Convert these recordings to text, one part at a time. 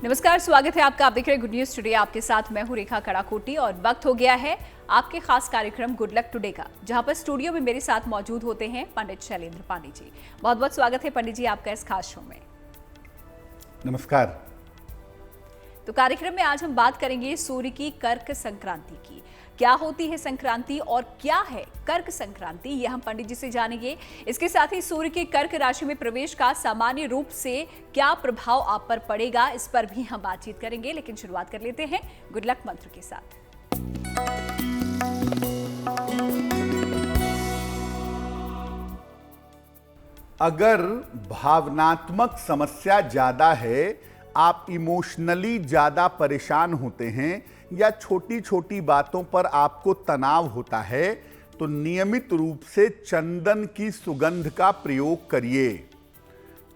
नमस्कार, स्वागत है आपका। आप देख रहे हैं गुड न्यूज टुडे। आपके साथ मैं हूं रेखा कड़ाकोटी और वक्त हो गया है आपके खास कार्यक्रम गुड लक टुडे का, जहां पर स्टूडियो में मेरे साथ मौजूद होते हैं पंडित शैलेंद्र पांडे जी। बहुत बहुत स्वागत है पंडित जी आपका इस खास शो में। नमस्कार। तो कार्यक्रम में आज हम बात करेंगे सूर्य की कर्क संक्रांति की। क्या होती है संक्रांति और क्या है कर्क संक्रांति, यह हम पंडित जी से जानेंगे। इसके साथ ही सूर्य के कर्क राशि में प्रवेश का सामान्य रूप से क्या प्रभाव आप पर पड़ेगा, इस पर भी हम बातचीत करेंगे। लेकिन शुरुआत कर लेते हैं गुड लक मंत्र के साथ। अगर भावनात्मक समस्या ज्यादा है, आप इमोशनली ज्यादा परेशान होते हैं या छोटी छोटी बातों पर आपको तनाव होता है, तो नियमित रूप से चंदन की सुगंध का प्रयोग करिए।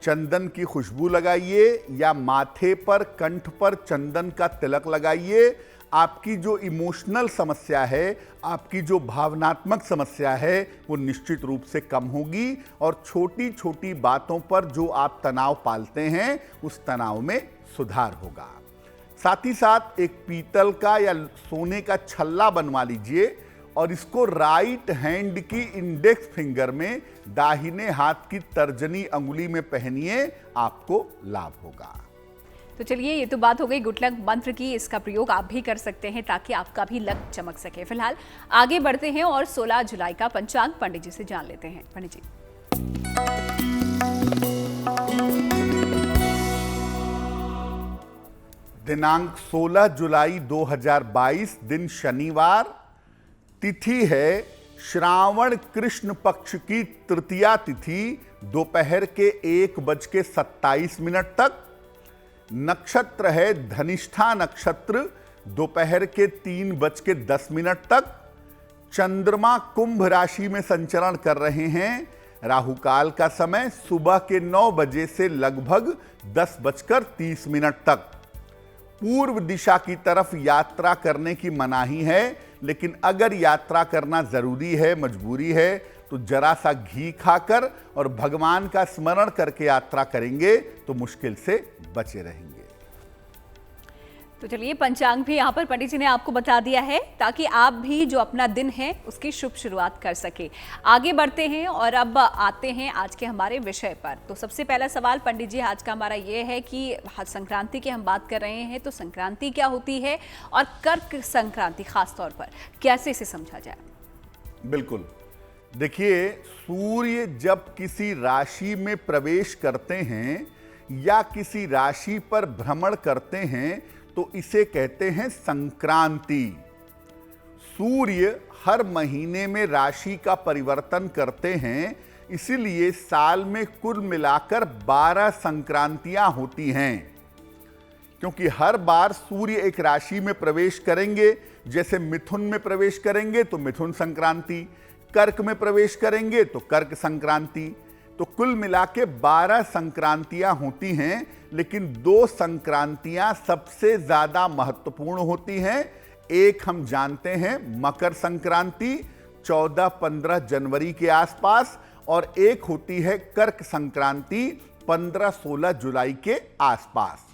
चंदन की खुशबू लगाइए या माथे पर, कंठ पर चंदन का तिलक लगाइए। आपकी जो इमोशनल समस्या है, आपकी जो भावनात्मक समस्या है, वो निश्चित रूप से कम होगी और छोटी छोटी बातों पर जो आप तनाव पालते हैं, उस तनाव में सुधार होगा। साथ ही साथ एक पीतल का या सोने का छल्ला बनवा लीजिए और इसको राइट हैंड की इंडेक्स फिंगर में, दाहिने हाथ की तर्जनी अंगुली में पहनिए, आपको लाभ होगा। तो चलिए, ये तो बात हो गई गुड लक मंत्र की। इसका प्रयोग आप भी कर सकते हैं ताकि आपका भी लक चमक सके। फिलहाल आगे बढ़ते हैं और 16 जुलाई का पंचांग पंडित जी से जान लेते हैं। पंडित जी, दिनांक 16 जुलाई 2022, दिन शनिवार, तिथि है श्रावण कृष्ण पक्ष की तृतीया तिथि, दोपहर के 1:27 तक। नक्षत्र है धनिष्ठा नक्षत्र, दोपहर के 3:10 तक। चंद्रमा कुंभ राशि में संचरण कर रहे हैं। राहु काल का समय सुबह के 9 बजे से लगभग 10:30 तक। पूर्व दिशा की तरफ यात्रा करने की मनाही है, लेकिन अगर यात्रा करना जरूरी है, मजबूरी है, तो जरा सा घी खाकर और भगवान का स्मरण करके यात्रा करेंगे तो मुश्किल से बचे रहेंगे। तो चलिए, पंचांग भी यहाँ पर पंडित जी ने आपको बता दिया है ताकि आप भी जो अपना दिन है उसकी शुभ शुरुआत कर सके। आगे बढ़ते हैं और अब आते हैं आज के हमारे विषय पर। तो सबसे पहला सवाल पंडित जी आज का हमारा ये है कि संक्रांति की हम बात कर रहे हैं, तो संक्रांति क्या होती है और कर्क संक्रांति खास तौर पर कैसे इसे समझा जाए? बिल्कुल, देखिए, सूर्य जब किसी राशि में प्रवेश करते हैं या किसी राशि पर भ्रमण करते हैं तो इसे कहते हैं संक्रांति। सूर्य हर महीने में राशि का परिवर्तन करते हैं, इसीलिए साल में कुल मिलाकर 12 संक्रांतियां होती हैं। क्योंकि हर बार सूर्य एक राशि में प्रवेश करेंगे, जैसे मिथुन में प्रवेश करेंगे तो मिथुन संक्रांति, कर्क में प्रवेश करेंगे तो कर्क संक्रांति। तो कुल मिला के 12 संक्रांतियां होती हैं, लेकिन 2 संक्रांतियां सबसे ज्यादा महत्वपूर्ण होती हैं। एक हम जानते हैं मकर संक्रांति 14-15 जनवरी के आसपास, और एक होती है कर्क संक्रांति 15-16 जुलाई के आसपास।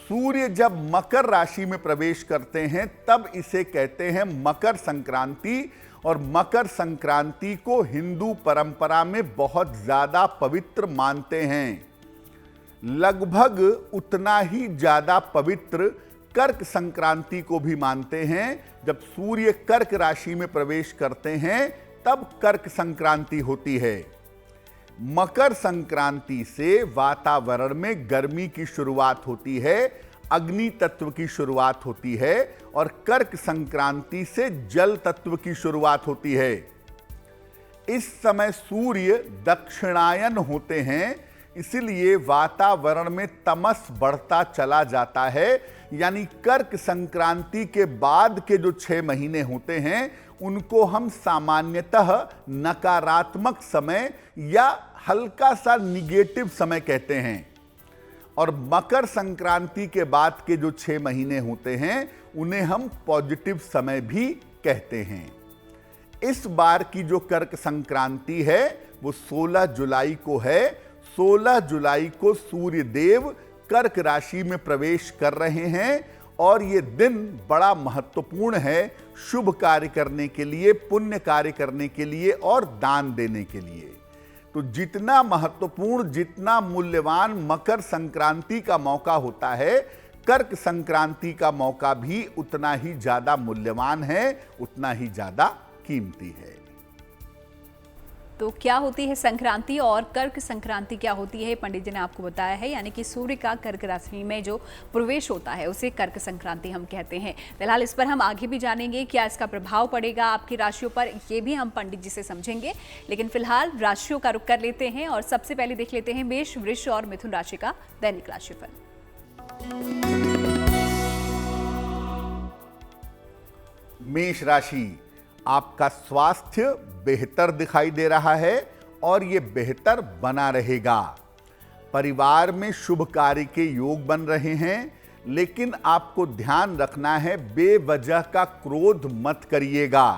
सूर्य जब मकर राशि में प्रवेश करते हैं तब इसे कहते हैं मकर संक्रांति, और मकर संक्रांति को हिंदू परंपरा में बहुत ज्यादा पवित्र मानते हैं। लगभग उतना ही ज्यादा पवित्र कर्क संक्रांति को भी मानते हैं। जब सूर्य कर्क राशि में प्रवेश करते हैं तब कर्क संक्रांति होती है। मकर संक्रांति से वातावरण में गर्मी की शुरुआत होती है, अग्नि तत्व की शुरुआत होती है, और कर्क संक्रांति से जल तत्व की शुरुआत होती है। इस समय सूर्य दक्षिणायन होते हैं, इसलिए वातावरण में तमस बढ़ता चला जाता है। यानी कर्क संक्रांति के बाद के जो 6 महीने होते हैं उनको हम सामान्यतः नकारात्मक समय या हल्का सा निगेटिव समय कहते हैं, और मकर संक्रांति के बाद के जो 6 महीने होते हैं उन्हें हम पॉजिटिव समय भी कहते हैं। इस बार की जो कर्क संक्रांति है वो 16 जुलाई को है। 16 जुलाई को सूर्य देव कर्क राशि में प्रवेश कर रहे हैं और ये दिन बड़ा महत्वपूर्ण है शुभ कार्य करने के लिए, पुण्य कार्य करने के लिए और दान देने के लिए। तो जितना महत्वपूर्ण, जितना मूल्यवान मकर संक्रांति का मौका होता है, कर्क संक्रांति का मौका भी उतना ही ज्यादा मूल्यवान है, उतना ही ज्यादा कीमती है। तो क्या होती है संक्रांति और कर्क संक्रांति क्या होती है, पंडित जी ने आपको बताया है। यानी कि सूर्य का कर्क राशि में जो प्रवेश होता है उसे कर्क संक्रांति हम कहते हैं। फिलहाल इस पर हम आगे भी जानेंगे, क्या इसका प्रभाव पड़ेगा आपकी राशियों पर, ये भी हम पंडित जी से समझेंगे। लेकिन फिलहाल राशियों का रुख कर लेते हैं और सबसे पहले देख लेते हैं मेष, वृष और मिथुन राशि का दैनिक राशिफल। मेष राशि, आपका स्वास्थ्य बेहतर दिखाई दे रहा है और यह बेहतर बना रहेगा। परिवार में शुभ कार्य के योग बन रहे हैं, लेकिन आपको ध्यान रखना है बेवजह का क्रोध मत करिएगा।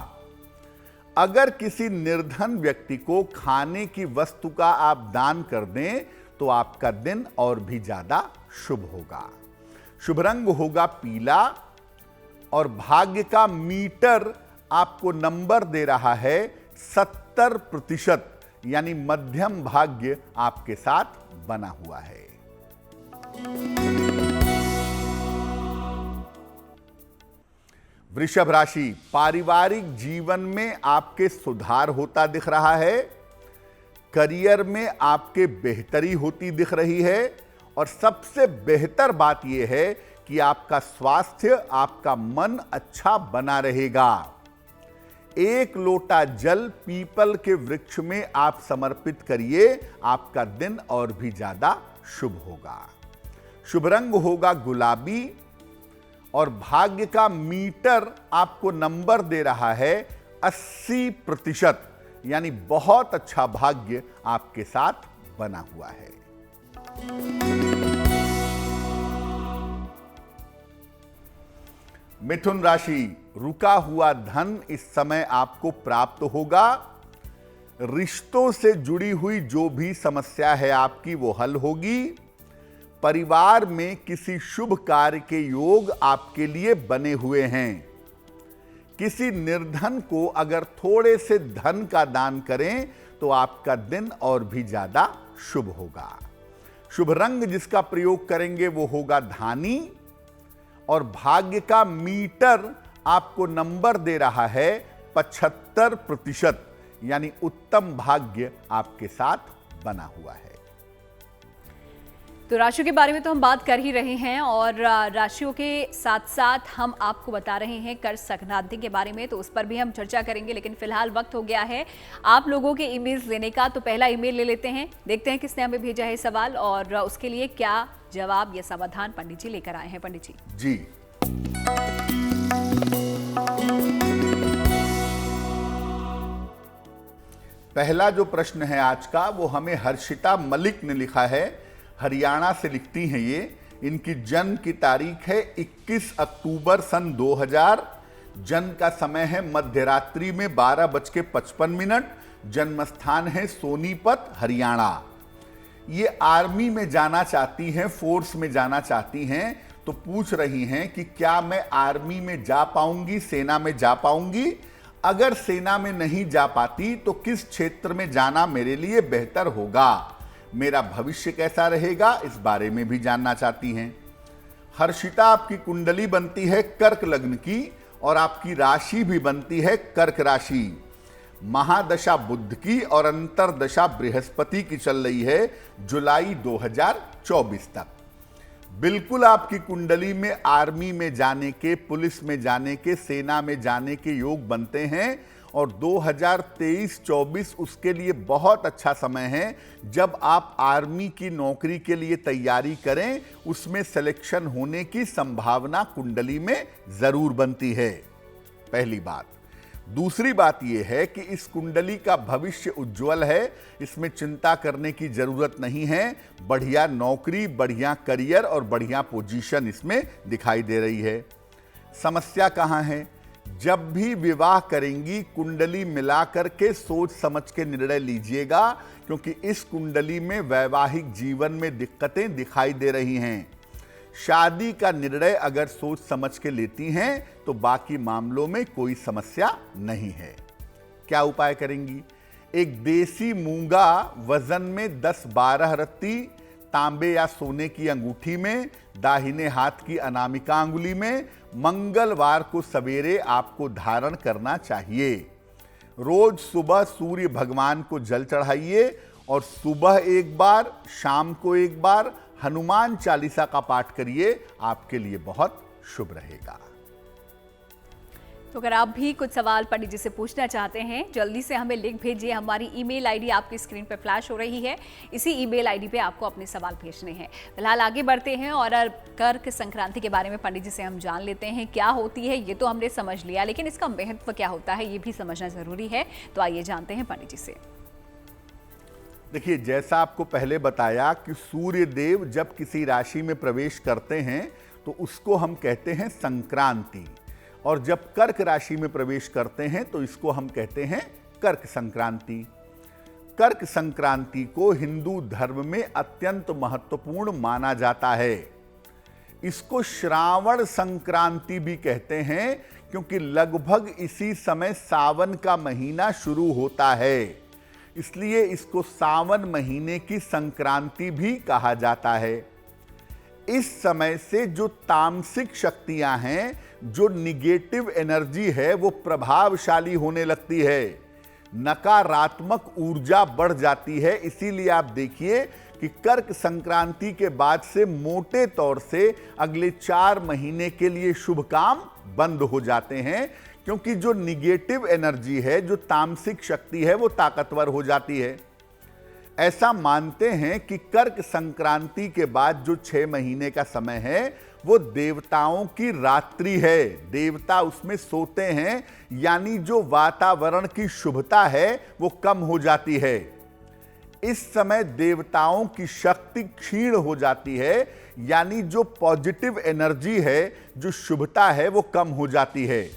अगर किसी निर्धन व्यक्ति को खाने की वस्तु का आप दान कर दें तो आपका दिन और भी ज्यादा शुभ होगा। शुभ रंग होगा पीला और भाग्य का मीटर आपको नंबर दे रहा है 70%, यानी मध्यम भाग्य आपके साथ बना हुआ है। वृषभ राशि, पारिवारिक जीवन में आपके सुधार होता दिख रहा है। करियर में आपके बेहतरी होती दिख रही है और सबसे बेहतर बात यह है कि आपका स्वास्थ्य, आपका मन अच्छा बना रहेगा। एक लोटा जल पीपल के वृक्ष में आप समर्पित करिए, आपका दिन और भी ज्यादा शुभ होगा। शुभ रंग होगा गुलाबी और भाग्य का मीटर आपको नंबर दे रहा है 80%, यानी बहुत अच्छा भाग्य आपके साथ बना हुआ है। मिथुन राशि, रुका हुआ धन इस समय आपको प्राप्त होगा। रिश्तों से जुड़ी हुई जो भी समस्या है आपकी वो हल होगी। परिवार में किसी शुभ कार्य के योग आपके लिए बने हुए हैं। किसी निर्धन को अगर थोड़े से धन का दान करें तो आपका दिन और भी ज्यादा शुभ होगा। शुभ रंग जिसका प्रयोग करेंगे वो होगा धानी और भाग्य का मीटर आपको नंबर दे रहा है 75%, यानी उत्तम भाग्य आपके साथ बना हुआ है। तो राशियों के बारे में तो हम बात कर ही रहे हैं और राशियों के साथ साथ हम आपको बता रहे हैं कर्क संक्रांति के बारे में, तो उस पर भी हम चर्चा करेंगे। लेकिन फिलहाल वक्त हो गया है आप लोगों के ईमेल्स लेने का, तो पहला ईमेल ले लेते हैं, देखते हैं किसने हमें भेजा है सवाल और उसके लिए क्या जवाब या समाधान पंडित जी लेकर आए हैं। पंडित जी पहला जो प्रश्न है आज का वो हमें हर्षिता मलिक ने लिखा है। हरियाणा से लिखती हैं ये। इनकी जन्म की तारीख है 21 अक्टूबर सन 2000। जन्म का समय है मध्य रात्रि में 12:55। जन्म स्थान है सोनीपत, हरियाणा। ये आर्मी में जाना चाहती हैं, फोर्स में जाना चाहती हैं, तो पूछ रही हैं कि क्या मैं आर्मी में जा पाऊंगी, सेना में जा पाऊंगी। अगर सेना में नहीं जा पाती तो किस क्षेत्र में जाना मेरे लिए बेहतर होगा, मेरा भविष्य कैसा रहेगा, इस बारे में भी जानना चाहती हैं। हर्षिता, आपकी कुंडली बनती है कर्क लग्न की और आपकी राशि भी बनती है कर्क राशि। महादशा बुध की और अंतरदशा बृहस्पति की चल रही है जुलाई 2024 तक। बिल्कुल आपकी कुंडली में आर्मी में जाने के, पुलिस में जाने के, सेना में जाने के योग बनते हैं और 2023-24 उसके लिए बहुत अच्छा समय है। जब आप आर्मी की नौकरी के लिए तैयारी करें, उसमें सिलेक्शन होने की संभावना कुंडली में जरूर बनती है, पहली बात। दूसरी बात यह है कि इस कुंडली का भविष्य उज्जवल है, इसमें चिंता करने की जरूरत नहीं है। बढ़िया नौकरी, बढ़िया करियर और बढ़िया पोजीशन इसमें दिखाई दे रही है। समस्या कहाँ है? जब भी विवाह करेंगी कुंडली मिला करके सोच समझ के निर्णय लीजिएगा, क्योंकि इस कुंडली में वैवाहिक जीवन में दिक्कतें दिखाई दे रही हैं। शादी का निर्णय अगर सोच समझ के लेती हैं तो बाकी मामलों में कोई समस्या नहीं है। क्या उपाय करेंगी? एक देसी मूंगा वजन में 10-12 रत्ती तांबे या सोने की अंगूठी में, दाहिने हाथ की अनामिका अंगुली में मंगलवार को सवेरे आपको धारण करना चाहिए। रोज सुबह सूर्य भगवान को जल चढ़ाइए और सुबह एक बार, शाम को एक बार हनुमान चालीसा का पाठ करिए, आपके लिए बहुत शुभ रहेगा। तो अगर आप भी कुछ सवाल पंडित जी से पूछना चाहते हैं, जल्दी से हमें लिख भेजिए। हमारी ईमेल आईडी आपकी स्क्रीन पर फ्लैश हो रही है, इसी ईमेल आईडी पे आपको अपने सवाल भेजने हैं। फिलहाल आगे बढ़ते हैं और कर्क संक्रांति के बारे में पंडित जी से हम जान लेते हैं। क्या होती है ये तो हमने समझ लिया, लेकिन इसका महत्व क्या होता है ये भी समझना जरूरी है। तो आइए जानते हैं पंडित जी से। देखिए, जैसा आपको पहले बताया कि सूर्य देव जब किसी राशि में प्रवेश करते हैं तो उसको हम कहते हैं संक्रांति, और जब कर्क राशि में प्रवेश करते हैं तो इसको हम कहते हैं कर्क संक्रांति। कर्क संक्रांति को हिंदू धर्म में अत्यंत महत्वपूर्ण माना जाता है। इसको श्रावण संक्रांति भी कहते हैं, क्योंकि लगभग इसी समय सावन का महीना शुरू होता है, इसलिए इसको सावन महीने की संक्रांति भी कहा जाता है। इस समय से जो तामसिक शक्तियां हैं, जो निगेटिव एनर्जी है, वो प्रभावशाली होने लगती है, नकारात्मक ऊर्जा बढ़ जाती है। इसीलिए आप देखिए कि कर्क संक्रांति के बाद से मोटे तौर से अगले 4 महीने के लिए शुभ काम बंद हो जाते हैं, क्योंकि जो निगेटिव एनर्जी है, जो तामसिक शक्ति है, वो ताकतवर हो जाती है। ऐसा मानते हैं कि कर्क संक्रांति के बाद जो 6 महीने का समय है वो देवताओं की रात्रि है, देवता उसमें सोते हैं, यानी जो वातावरण की शुभता है वो कम हो जाती है। इस समय देवताओं की शक्ति क्षीण हो जाती है, यानी जो पॉजिटिव एनर्जी है, जो शुभता है, वो कम हो जाती है।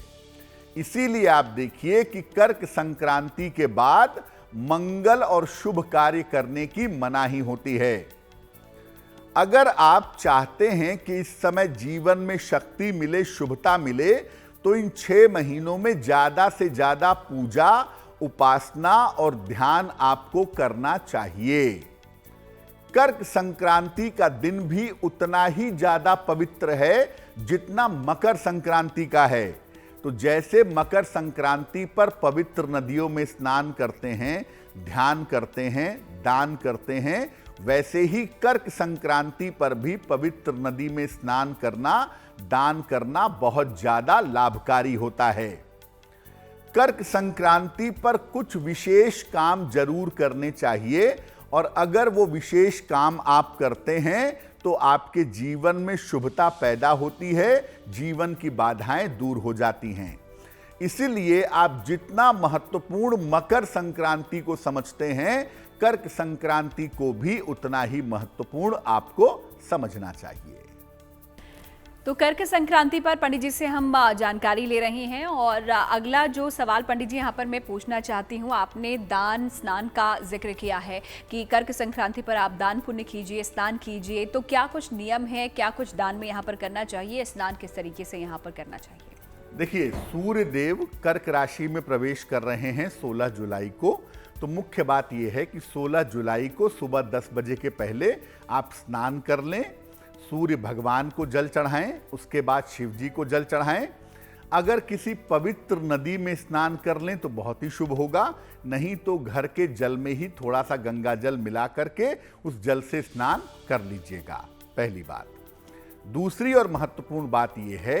इसीलिए आप देखिए कि कर्क संक्रांति के बाद मंगल और शुभ कार्य करने की मनाही होती है। अगर आप चाहते हैं कि इस समय जीवन में शक्ति मिले, शुभता मिले, तो इन 6 महीनों में ज्यादा से ज्यादा पूजा, उपासना और ध्यान आपको करना चाहिए। कर्क संक्रांति का दिन भी उतना ही ज्यादा पवित्र है जितना मकर संक्रांति का है। तो जैसे मकर संक्रांति पर पवित्र नदियों में स्नान करते हैं, ध्यान करते हैं, दान करते हैं, वैसे ही कर्क संक्रांति पर भी पवित्र नदी में स्नान करना, दान करना बहुत ज्यादा लाभकारी होता है। कर्क संक्रांति पर कुछ विशेष काम जरूर करने चाहिए, और अगर वो विशेष काम आप करते हैं तो आपके जीवन में शुभता पैदा होती है, जीवन की बाधाएं दूर हो जाती हैं। इसीलिए आप जितना महत्वपूर्ण मकर संक्रांति को समझते हैं, कर्क संक्रांति को भी उतना ही महत्वपूर्ण आपको समझना चाहिए। तो कर्क संक्रांति पर पंडित जी से हम जानकारी ले रहे हैं, और अगला जो सवाल पंडित जी यहाँ पर मैं पूछना चाहती हूँ, आपने दान स्नान का जिक्र किया है कि कर्क संक्रांति पर आप दान पुण्य कीजिए, स्नान कीजिए, तो क्या कुछ नियम है, क्या कुछ दान में यहाँ पर करना चाहिए, स्नान किस तरीके से यहाँ पर करना चाहिए? देखिए, सूर्य देव कर्क राशि में प्रवेश कर रहे हैं 16 जुलाई को। तो मुख्य बात यह है कि 16 जुलाई को सुबह 10 बजे के पहले आप स्नान कर लें, सूर्य भगवान को जल चढ़ाएं, उसके बाद शिव जी को जल चढ़ाएं। अगर किसी पवित्र नदी में स्नान कर लें तो बहुत ही शुभ होगा, नहीं तो घर के जल में ही थोड़ा सा गंगा जल मिला करके उस जल से स्नान कर लीजिएगा, पहली बात। दूसरी और महत्वपूर्ण बात यह है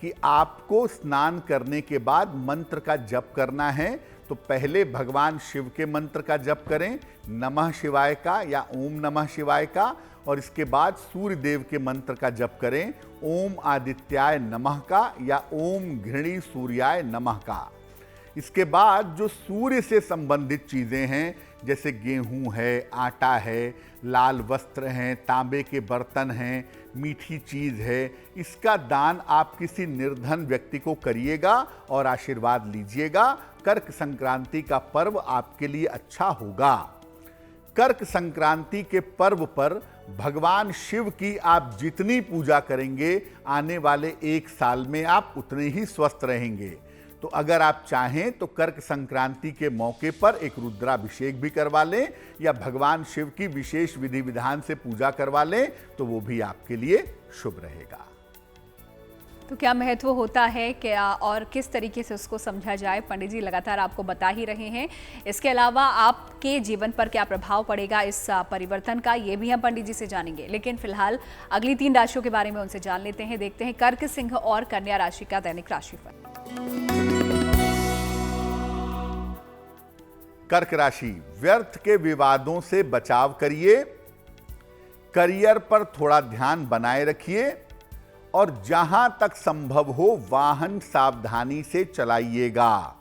कि आपको स्नान करने के बाद मंत्र का जप करना है। तो पहले भगवान शिव के मंत्र का जप करें, नमः शिवाय का या ओम नमः शिवाय का, और इसके बाद सूर्य देव के मंत्र का जप करें, ओम आदित्याय नमः का या ओम घृणी सूर्याय नमः का। इसके बाद जो सूर्य से संबंधित चीजें हैं, जैसे गेहूं है, आटा है, लाल वस्त्र हैं, तांबे के बर्तन हैं, मीठी चीज़ है, इसका दान आप किसी निर्धन व्यक्ति को करिएगा और आशीर्वाद लीजिएगा। कर्क संक्रांति का पर्व आपके लिए अच्छा होगा। कर्क संक्रांति के पर्व पर भगवान शिव की आप जितनी पूजा करेंगे, आने वाले 1 साल में आप उतने ही स्वस्थ रहेंगे। तो अगर आप चाहें तो कर्क संक्रांति के मौके पर एक रुद्राभिषेक भी करवा लें या भगवान शिव की विशेष विधि विधान से पूजा करवा लें, तो वो भी आपके लिए शुभ रहेगा। तो क्या महत्व होता है क्या और किस तरीके से उसको समझा जाए, पंडित जी लगातार आपको बता ही रहे हैं। इसके अलावा आपके जीवन पर क्या प्रभाव पड़ेगा इस परिवर्तन का, ये भी हम पंडित जी से जानेंगे। लेकिन फिलहाल अगली 3 राशियों के बारे में उनसे जान लेते हैं। देखते हैं कर्क, सिंह और कन्या राशि का दैनिक राशिफल। कर्क राशि, व्यर्थ के विवादों से बचाव करिए, करियर पर थोड़ा ध्यान बनाए रखिए और जहां तक संभव हो वाहन सावधानी से चलाइएगा।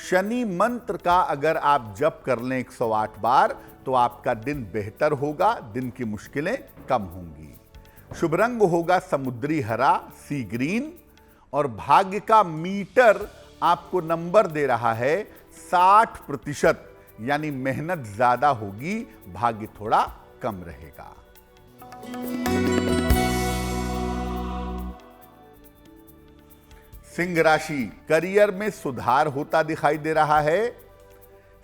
शनि मंत्र का अगर आप जप कर लें 108 बार तो आपका दिन बेहतर होगा, दिन की मुश्किलें कम होंगी। शुभ रंग होगा समुद्री हरा, सी ग्रीन और भाग्य का मीटर आपको नंबर दे रहा है 60%, यानी मेहनत ज्यादा होगी, भाग्य थोड़ा कम रहेगा। सिंह राशि, करियर में सुधार होता दिखाई दे रहा है।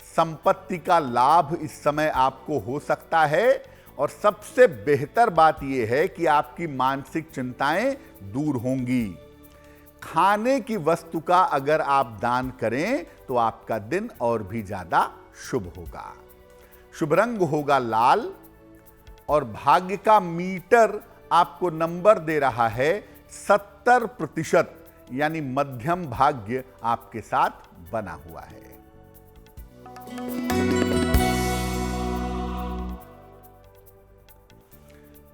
संपत्ति का लाभ इस समय आपको हो सकता है और सबसे बेहतर बात यह है कि आपकी मानसिक चिंताएं दूर होंगी। खाने की वस्तु का अगर आप दान करें तो आपका दिन और भी ज्यादा शुभ होगा। शुभ रंग होगा लाल और भाग्य का मीटर आपको नंबर दे रहा है 70%, यानी मध्यम भाग्य आपके साथ बना हुआ है।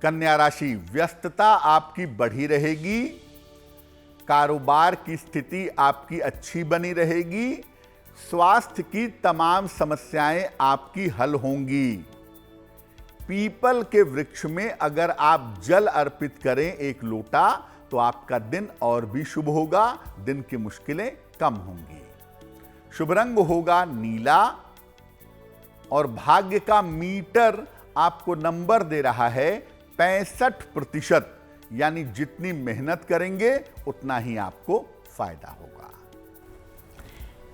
कन्या राशि, व्यस्तता आपकी बढ़ी रहेगी, कारोबार की स्थिति आपकी अच्छी बनी रहेगी, स्वास्थ्य की तमाम समस्याएं आपकी हल होंगी। पीपल के वृक्ष में अगर आप जल अर्पित करें 1 लोटा तो आपका दिन और भी शुभ होगा, दिन की मुश्किलें कम होंगी। शुभ रंग होगा नीला और भाग्य का मीटर आपको नंबर दे रहा है 65%, यानी जितनी मेहनत करेंगे उतना ही आपको फायदा होगा।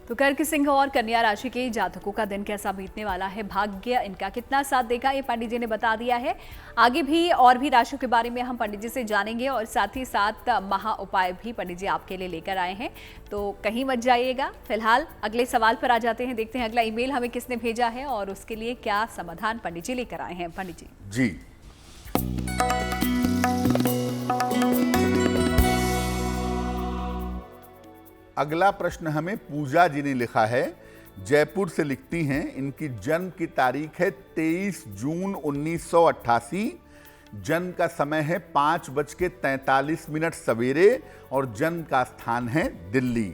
तो कर्क, सिंह और कन्या राशि के जातकों का दिन कैसा बीतने वाला है, भाग्य इनका कितना साथ देगा, ये पंडित जी ने बता दिया है। आगे भी और भी राशियों के बारे में हम पंडित जी से जानेंगे और साथ ही साथ महा उपाय भी पंडित जी आपके लिए लेकर आए हैं, तो कहीं मत जाइएगा। फिलहाल अगले सवाल पर आ जाते हैं, देखते हैं अगला ईमेल हमें किसने भेजा है और उसके लिए क्या समाधान पंडित जी लेकर आए हैं। पंडित जी अगला प्रश्न हमें पूजा जी ने लिखा है, जयपुर से लिखती हैं। इनकी जन्म की तारीख है 23 जून 1988, जन्म का समय है 5:43 सवेरे और जन्म का स्थान है दिल्ली।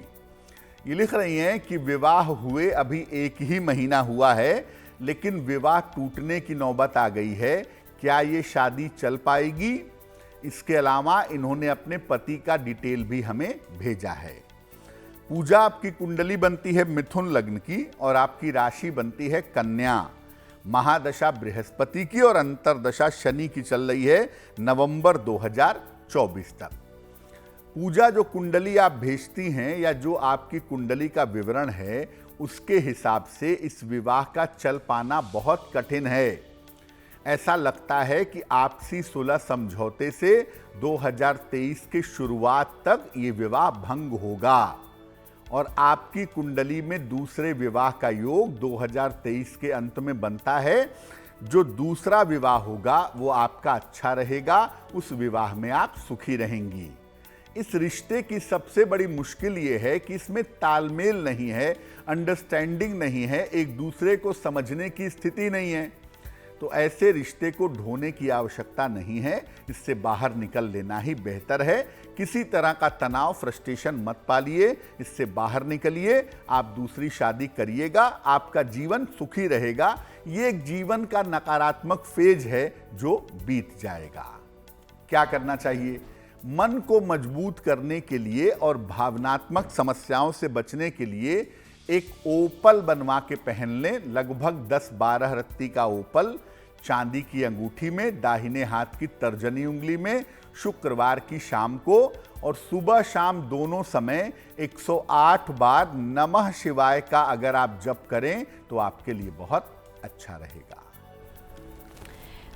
ये लिख रही हैं कि विवाह हुए अभी 1 ही महीना हुआ है, लेकिन विवाह टूटने की नौबत आ गई है, क्या ये शादी चल पाएगी? इसके अलावा इन्होंने अपने पति का डिटेल भी हमें भेजा है। पूजा, आपकी कुंडली बनती है मिथुन लग्न की और आपकी राशि बनती है कन्या। महादशा बृहस्पति की और अंतरदशा शनि की चल रही है नवंबर 2024 तक। पूजा, जो कुंडली आप भेजती हैं या जो आपकी कुंडली का विवरण है, उसके हिसाब से इस विवाह का चल पाना बहुत कठिन है। ऐसा लगता है कि आपसी सुलह समझौते से 2023 की शुरुआत तक ये विवाह भंग होगा और आपकी कुंडली में दूसरे विवाह का योग 2023 के अंत में बनता है। जो दूसरा विवाह होगा वो आपका अच्छा रहेगा, उस विवाह में आप सुखी रहेंगी। इस रिश्ते की सबसे बड़ी मुश्किल ये है कि इसमें तालमेल नहीं है, अंडरस्टैंडिंग नहीं है, एक दूसरे को समझने की स्थिति नहीं है। तो ऐसे रिश्ते को ढोने की आवश्यकता नहीं है, इससे बाहर निकल लेना ही बेहतर है। किसी तरह का तनाव, फ्रस्ट्रेशन मत पालिए, इससे बाहर निकलिए। आप दूसरी शादी करिएगा, आपका जीवन सुखी रहेगा। ये एक जीवन का नकारात्मक फेज है जो बीत जाएगा। क्या करना चाहिए? मन को मजबूत करने के लिए और भावनात्मक समस्याओं से बचने के लिए एक ओपल बनवा के पहन लें। लगभग 10-12 रत्ती का ओपल चांदी की अंगूठी में, दाहिने हाथ की तर्जनी उंगली में, शुक्रवार की शाम को और सुबह शाम दोनों समय 108 बार नमः शिवाय का अगर आप जप करें तो आपके लिए बहुत अच्छा रहेगा।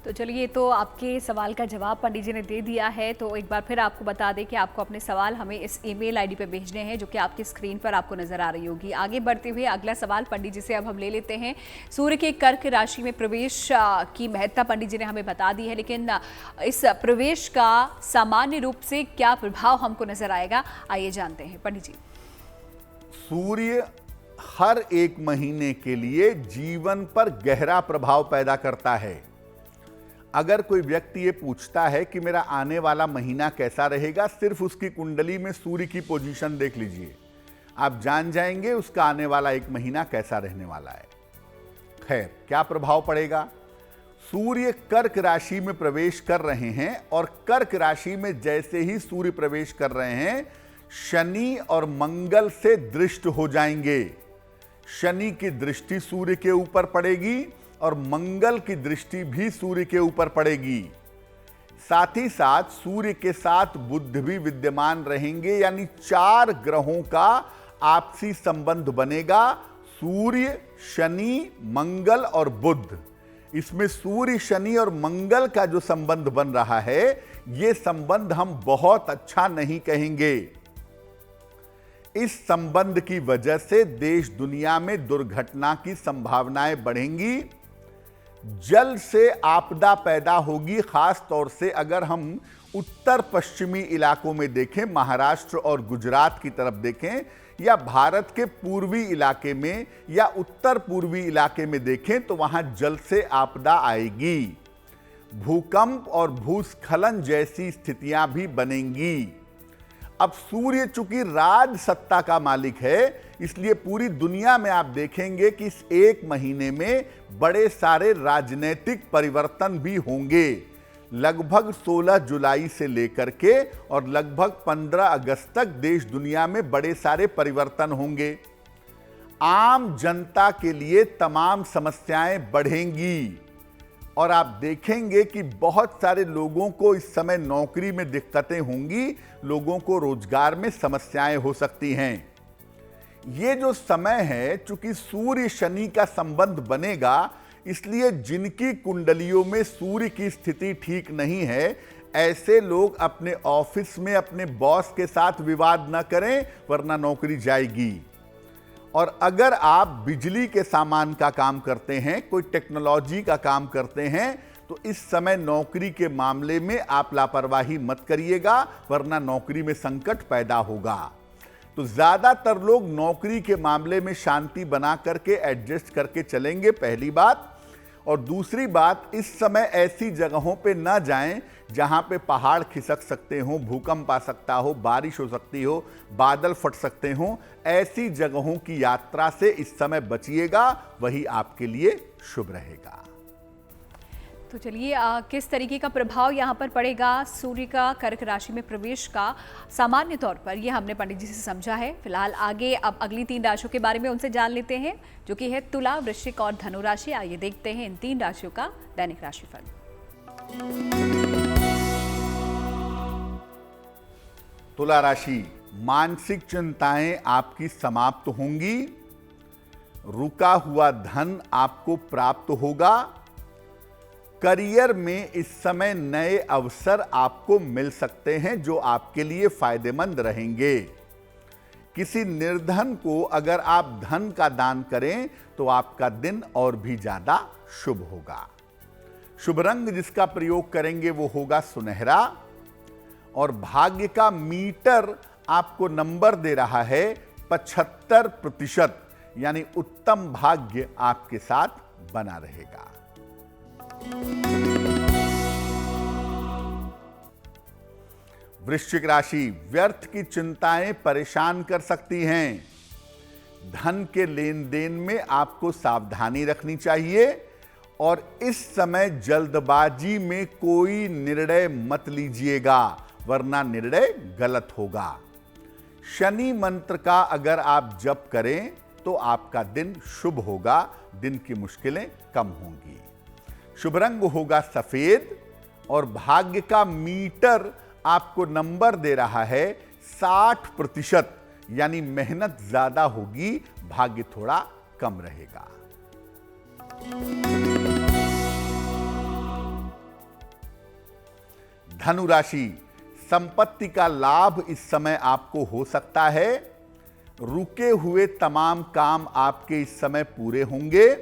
तो चलिए, तो आपके सवाल का जवाब पंडित जी ने दे दिया है। तो एक बार फिर आपको बता दें कि आपको अपने सवाल हमें इस ईमेल आईडी पे भेजने हैं जो कि आपकी स्क्रीन पर आपको नजर आ रही होगी। आगे बढ़ते हुए अगला सवाल पंडित जी से अब हम ले लेते हैं। सूर्य के कर्क राशि में प्रवेश की महत्ता पंडित जी ने हमें बता दी है, लेकिन इस प्रवेश का सामान्य रूप से क्या प्रभाव हमको नजर आएगा, आइए जानते हैं पंडित जी। सूर्य हर एक महीने के लिए जीवन पर गहरा प्रभाव पैदा करता है। अगर कोई व्यक्ति ये पूछता है कि मेरा आने वाला महीना कैसा रहेगा, सिर्फ उसकी कुंडली में सूर्य की पोजीशन देख लीजिए, आप जान जाएंगे उसका आने वाला एक महीना कैसा रहने वाला है। खैर, क्या प्रभाव पड़ेगा? सूर्य कर्क राशि में प्रवेश कर रहे हैं और कर्क राशि में जैसे ही सूर्य प्रवेश कर रहे हैं, शनि और मंगल से दृष्ट हो जाएंगे। शनि की दृष्टि सूर्य के ऊपर पड़ेगी और मंगल की दृष्टि भी सूर्य के ऊपर पड़ेगी। साथ ही साथ सूर्य के साथ बुध भी विद्यमान रहेंगे, यानी 4 ग्रहों का आपसी संबंध बनेगा। सूर्य, शनि, मंगल और बुध। इसमें सूर्य, शनि और मंगल का जो संबंध बन रहा है, यह संबंध हम बहुत अच्छा नहीं कहेंगे। इस संबंध की वजह से देश दुनिया में दुर्घटना की संभावनाएं बढ़ेंगी। जल से आपदा पैदा होगी, खास तौर से अगर हम उत्तर पश्चिमी इलाकों में देखें, महाराष्ट्र और गुजरात की तरफ देखें, या भारत के पूर्वी इलाके में या उत्तर पूर्वी इलाके में देखें, तो वहां जल से आपदा आएगी। भूकंप और भूस्खलन जैसी स्थितियां भी बनेंगी। अब सूर्य चूंकि राज सत्ता का मालिक है, इसलिए पूरी दुनिया में आप देखेंगे कि इस एक महीने में बड़े सारे राजनीतिक परिवर्तन भी होंगे। लगभग 16 जुलाई से लेकर के और लगभग 15 अगस्त तक देश दुनिया में बड़े सारे परिवर्तन होंगे। आम जनता के लिए तमाम समस्याएं बढ़ेंगी और आप देखेंगे कि बहुत सारे लोगों को इस समय नौकरी में दिक्कतें होंगी, लोगों को रोजगार में समस्याएं हो सकती हैं। ये जो समय है, चूंकि सूर्य शनि का संबंध बनेगा, इसलिए जिनकी कुंडलियों में सूर्य की स्थिति ठीक नहीं है, ऐसे लोग अपने ऑफिस में अपने बॉस के साथ विवाद न करें, वरना नौकरी जाएगी। और अगर आप बिजली के सामान का काम करते हैं, कोई टेक्नोलॉजी का काम करते हैं, तो इस समय नौकरी के मामले में आप लापरवाही मत करिएगा, वरना नौकरी में संकट पैदा होगा। तो ज्यादातर लोग नौकरी के मामले में शांति बना करके एडजस्ट करके चलेंगे, पहली बात। और दूसरी बात, इस समय ऐसी जगहों पे न जाएं जहां पे पहाड़ खिसक सकते हो, भूकंप आ सकता हो, बारिश हो सकती हो, बादल फट सकते हो। ऐसी जगहों की यात्रा से इस समय बचिएगा, वही आपके लिए शुभ रहेगा। तो चलिए, किस तरीके का प्रभाव यहाँ पर पड़ेगा सूर्य का कर्क राशि में प्रवेश का सामान्य तौर पर, ये हमने पंडित जी से समझा है। फिलहाल आगे अब अगली 3 राशियों के बारे में उनसे जान लेते हैं, जो कि है तुला, वृश्चिक और धनु राशि। आइए देखते हैं इन 3 राशियों का दैनिक राशिफल। तुला राशि, मानसिक चिंताएं आपकी समाप्त होंगी। रुका हुआ धन आपको प्राप्त होगा। करियर में इस समय नए अवसर आपको मिल सकते हैं जो आपके लिए फायदेमंद रहेंगे। किसी निर्धन को अगर आप धन का दान करें तो आपका दिन और भी ज्यादा शुभ होगा। शुभ रंग जिसका प्रयोग करेंगे वो होगा सुनहरा। और भाग्य का मीटर आपको नंबर दे रहा है 75%, यानी उत्तम भाग्य आपके साथ बना रहेगा। वृश्चिक राशि, व्यर्थ की चिंताएं परेशान कर सकती हैं। धन के लेन देन में आपको सावधानी रखनी चाहिए और इस समय जल्दबाजी में कोई निर्णय मत लीजिएगा, वरना निर्णय गलत होगा। शनि मंत्र का अगर आप जप करें तो आपका दिन शुभ होगा, दिन की मुश्किलें कम होंगी। शुभ रंग होगा सफेद और भाग्य का मीटर आपको नंबर दे रहा है 60%, यानी मेहनत ज्यादा होगी, भाग्य थोड़ा कम रहेगा। धनु राशि, संपत्ति का लाभ इस समय आपको हो सकता है। रुके हुए तमाम काम आपके इस समय पूरे होंगे।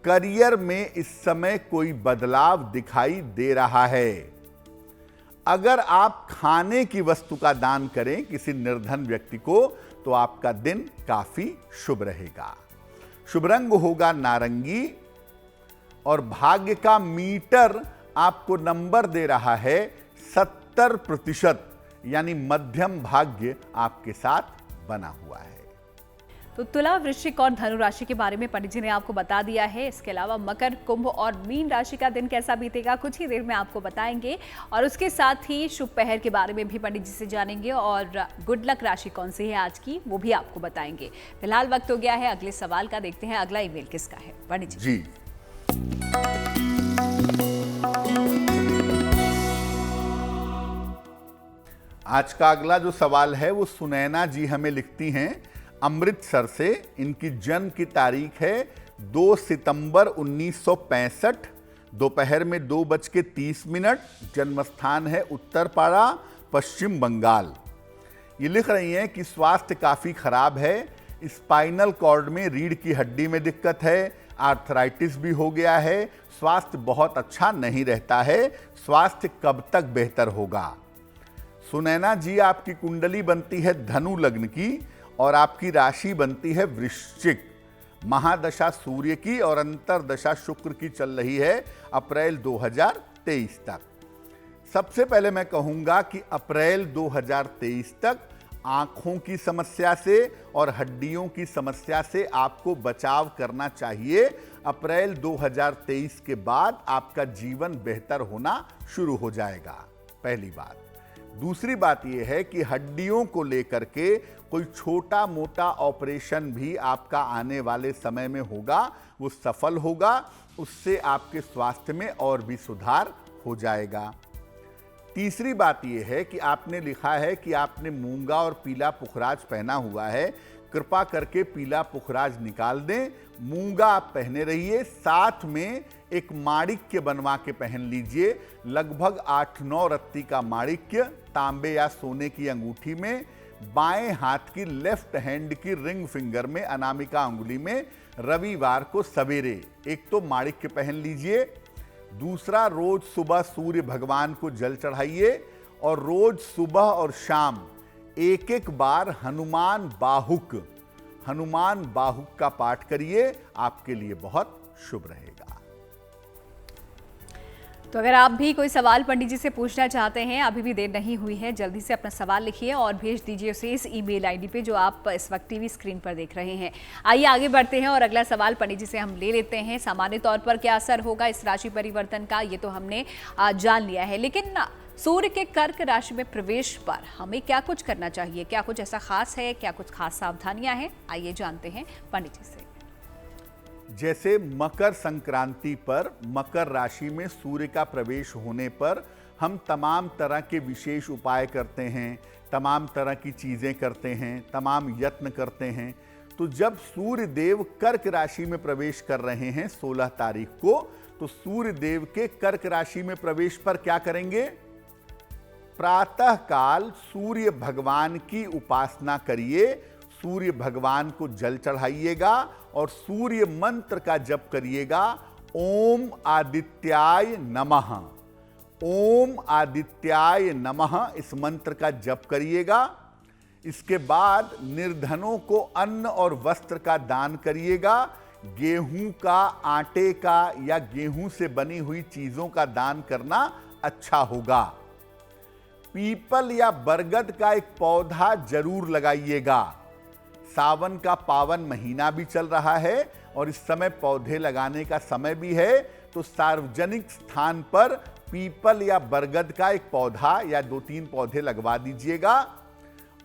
करियर में इस समय कोई बदलाव दिखाई दे रहा है। अगर आप खाने की वस्तु का दान करें किसी निर्धन व्यक्ति को तो आपका दिन काफी शुभ रहेगा। शुभ रंग होगा नारंगी और भाग्य का मीटर आपको नंबर दे रहा है 70%, यानी मध्यम भाग्य आपके साथ बना हुआ है। तो तुला, वृश्चिक और धनु राशि के बारे में पंडित जी ने आपको बता दिया है। इसके अलावा मकर, कुंभ और मीन राशि का दिन कैसा बीतेगा कुछ ही देर में आपको बताएंगे, और उसके साथ ही शुभ पहर के बारे में भी पंडित जी से जानेंगे और गुड लक राशि कौन सी है आज की वो भी आपको बताएंगे। फिलहाल वक्त हो गया है अगले सवाल का। देखते हैं अगला ईमेल किसका है पंडित जी। आज का अगला जो सवाल है वो सुनैना जी हमें लिखती हैं अमृतसर से। इनकी जन्म की तारीख है 2 सितंबर 1965, दोपहर में 2:30। जन्म स्थान है उत्तरपाड़ा, पश्चिम बंगाल। ये लिख रही हैं कि स्वास्थ्य काफ़ी खराब है। स्पाइनल कॉर्ड में रीढ़ की हड्डी में दिक्कत है, आर्थराइटिस भी हो गया है। स्वास्थ्य बहुत अच्छा नहीं रहता है। स्वास्थ्य कब तक बेहतर होगा? सुनैना जी, आपकी कुंडली बनती है धनु लग्न की और आपकी राशि बनती है वृश्चिक। महादशा सूर्य की और अंतरदशा शुक्र की चल रही है अप्रैल 2023 तक। सबसे पहले मैं कहूंगा कि अप्रैल 2023 तक आंखों की समस्या से और हड्डियों की समस्या से आपको बचाव करना चाहिए। अप्रैल 2023 के बाद आपका जीवन बेहतर होना शुरू हो जाएगा, पहली बात। दूसरी बात यह है कि हड्डियों को लेकर के कोई छोटा मोटा ऑपरेशन भी आपका आने वाले समय में होगा, वो सफल होगा। उससे आपके स्वास्थ्य में और भी सुधार हो जाएगा। तीसरी बात यह है कि आपने लिखा है कि आपने मूंगा और पीला पुखराज पहना हुआ है। कृपा करके पीला पुखराज निकाल दें, मूंगा आप पहने रहिए। साथ में एक माणिक्य बनवा के पहन लीजिए, लगभग 8-9 रत्ती का माणिक्य, तांबे या सोने की अंगूठी में, बाएं हाथ की लेफ्ट हैंड की रिंग फिंगर में, अनामिका अंगुली में, रविवार को सवेरे एक तो माणिक्य पहन लीजिए। दूसरा, रोज सुबह सूर्य भगवान को जल चढ़ाइए और रोज सुबह और शाम एक बार हनुमान बाहुक का पाठ करिए, आपके लिए बहुत शुभ रहेगा। तो अगर आप भी कोई सवाल पंडित जी से पूछना चाहते हैं, अभी भी देर नहीं हुई है, जल्दी से अपना सवाल लिखिए और भेज दीजिए उसे इस ईमेल आईडी पे जो आप इस वक्त टीवी स्क्रीन पर देख रहे हैं। आइए आगे बढ़ते हैं और अगला सवाल पंडित जी से हम ले लेते हैं। सामान्य तौर पर क्या असर होगा इस राशि परिवर्तन का, ये तो हमने जान लिया है, लेकिन सूर्य के कर्क राशि में प्रवेश पर हमें क्या कुछ करना चाहिए? क्या कुछ ऐसा खास है? क्या कुछ खास सावधानियां हैं? आइए जानते हैं पंडित जी से। जैसे मकर संक्रांति पर मकर राशि में सूर्य का प्रवेश होने पर हम तमाम तरह के विशेष उपाय करते हैं, तमाम तरह की चीज़ें करते हैं, तमाम यत्न करते हैं। तो जब सूर्य देव कर्क राशि में प्रवेश कर रहे हैं 16 तारीख को, तो सूर्य देव के कर्क राशि में प्रवेश पर क्या करेंगे? प्रातः काल सूर्य भगवान की उपासना करिए, सूर्य भगवान को जल चढ़ाइएगा और सूर्य मंत्र का जप करिएगा। ओम आदित्याय नमः, ओम आदित्याय नमः, इस मंत्र का जप करिएगा। इसके बाद निर्धनों को अन्न और वस्त्र का दान करिएगा। गेहूं का, आटे का या गेहूं से बनी हुई चीजों का दान करना अच्छा होगा। पीपल या बरगद का एक पौधा जरूर लगाइएगा। सावन का पावन महीना भी चल रहा है और इस समय पौधे लगाने का समय भी है, तो सार्वजनिक स्थान पर पीपल या बरगद का एक पौधा या 2-3 पौधे लगवा दीजिएगा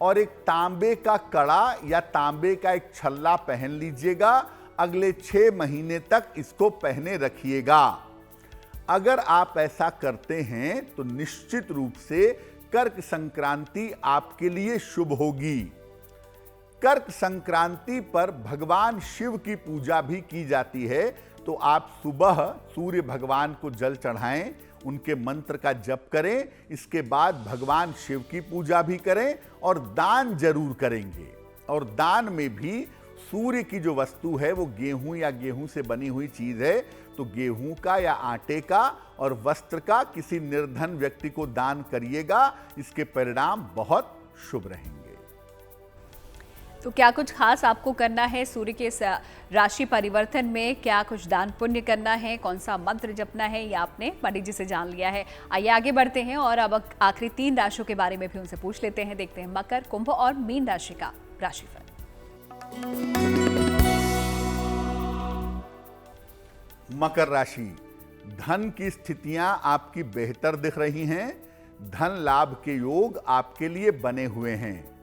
और एक तांबे का कड़ा या तांबे का एक छल्ला पहन लीजिएगा। अगले 6 महीने तक इसको पहने रखिएगा। अगर आप ऐसा करते हैं तो निश्चित रूप से कर्क संक्रांति आपके लिए शुभ होगी। कर्क संक्रांति पर भगवान शिव की पूजा भी की जाती है, तो आप सुबह सूर्य भगवान को जल चढ़ाएं, उनके मंत्र का जप करें, इसके बाद भगवान शिव की पूजा भी करें और दान जरूर करेंगे। और दान में भी सूर्य की जो वस्तु है वो गेहूं या गेहूं से बनी हुई चीज है, तो गेहूं का या आटे का और वस्त्र का किसी निर्धन व्यक्ति को दान करिएगा। इसके परिणाम बहुत शुभ रहेंगे। तो क्या कुछ खास आपको करना है सूर्य के इस राशि परिवर्तन में? क्या कुछ दान पुण्य करना है? कौन सा मंत्र जपना है? ये आपने पंडित जी से जान लिया है। आइए आगे बढ़ते हैं और अब आखिरी 3 राशियों के बारे में भी उनसे पूछ लेते हैं। देखते हैं मकर, कुंभ और मीन राशि का राशिफल। मकर राशि, धन की स्थितियां आपकी बेहतर दिख रही हैं। धन लाभ के योग आपके लिए बने हुए हैं।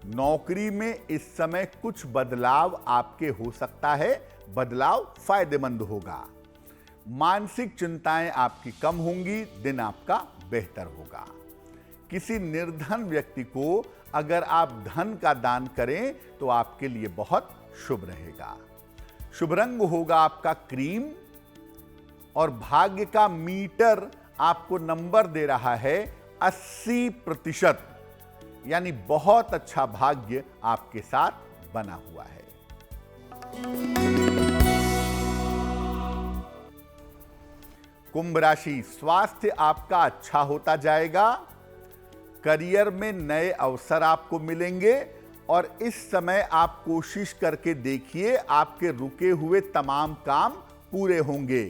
नौकरी में इस समय कुछ बदलाव आपके हो सकता है, बदलाव फायदेमंद होगा। मानसिक चिंताएं आपकी कम होंगी, दिन आपका बेहतर होगा। किसी निर्धन व्यक्ति को अगर आप धन का दान करें तो आपके लिए बहुत शुभ रहेगा। शुभ रंग होगा आपका क्रीम और भाग्य का मीटर आपको नंबर दे रहा है 80%, यानी बहुत अच्छा भाग्य आपके साथ बना हुआ है। कुंभ राशि, स्वास्थ्य आपका अच्छा होता जाएगा। करियर में नए अवसर आपको मिलेंगे और इस समय आप कोशिश करके देखिए, आपके रुके हुए तमाम काम पूरे होंगे।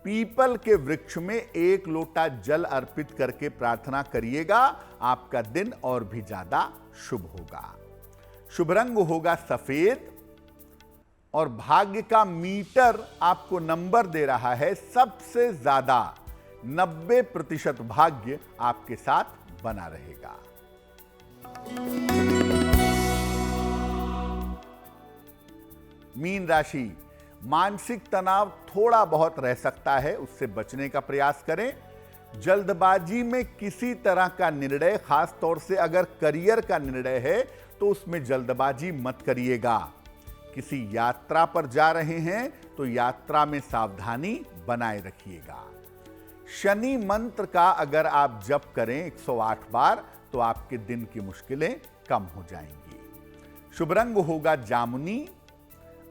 पीपल के वृक्ष में 1 लोटा जल अर्पित करके प्रार्थना करिएगा, आपका दिन और भी ज्यादा शुभ होगा। शुभ रंग होगा सफेद और भाग्य का मीटर आपको नंबर दे रहा है सबसे ज्यादा 90% भाग्य आपके साथ बना रहेगा। मीन राशि, मानसिक तनाव थोड़ा बहुत रह सकता है, उससे बचने का प्रयास करें। जल्दबाजी में किसी तरह का निर्णय, खास तौर से अगर करियर का निर्णय है तो उसमें जल्दबाजी मत करिएगा। किसी यात्रा पर जा रहे हैं तो यात्रा में सावधानी बनाए रखिएगा। शनि मंत्र का अगर आप जप करें 108 बार तो आपके दिन की मुश्किलें कम हो जाएंगी। शुभ रंग होगा जामुनी